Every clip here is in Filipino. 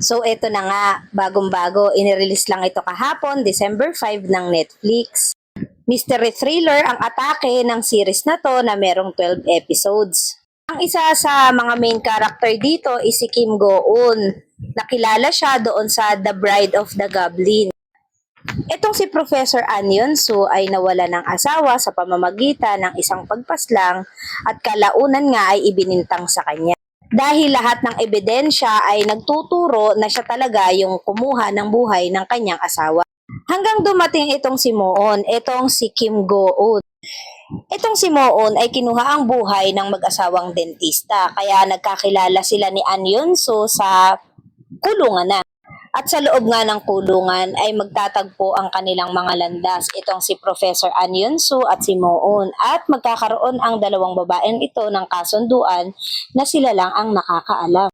So eto na nga, bagong-bago, inirelease lang ito kahapon, December 5 ng Netflix. Mystery thriller ang atake ng series na to na merong 12 episodes. Ang isa sa mga main character dito is si Kim Go-eun. Nakilala siya doon sa The Bride of the Goblin. Itong si Professor An Yeon-soo ay nawala ng asawa sa pamamagitan ng isang pagpaslang at kalaunan nga ay ibinintang sa kanya. Dahil lahat ng ebidensya ay nagtuturo na siya talaga yung kumuha ng buhay ng kanyang asawa. Hanggang dumating itong si Moon, itong si Kim Go-eun. Itong si Moon ay kinuha ang buhay ng mag-asawang dentista, kaya nagkakilala sila ni An Yeon-soo sa kulungan na. At sa loob nga ng kulungan ay magtatagpo ang kanilang mga landas, itong si Professor An Yeon-soo at si Moon, at magkakaroon ang dalawang babaeng ito ng kasunduan na sila lang ang nakakaalam.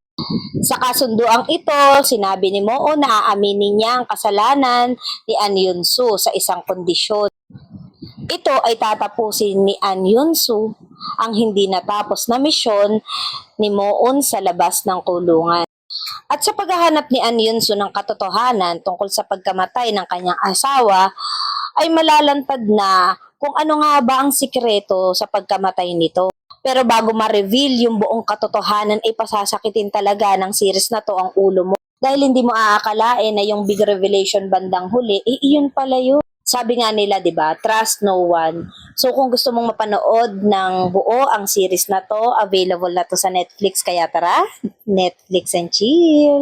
Sa kasunduang ito, sinabi ni Moon na aaminin niya ang kasalanan ni An Yeon-soo sa isang kondisyon. Ito ay tatapusin ni An Yeon-soo ang hindi natapos na misyon ni Moon sa labas ng kulungan. At sa paghahanap ni An Yeon-soo ng katotohanan tungkol sa pagkamatay ng kanyang asawa, ay malalantad na kung ano nga ba ang sikreto sa pagkamatay nito. Pero bago ma-reveal yung buong katotohanan, ay pasasakitin talaga ng series na to ang ulo mo. Dahil hindi mo aakalain na yung big revelation bandang huli, iyon pala yun. Sabi nga nila, 'di ba? Trust no one. So kung gusto mong mapanood ng buo ang series na to, available na to sa Netflix, kaya tara, Netflix and chill.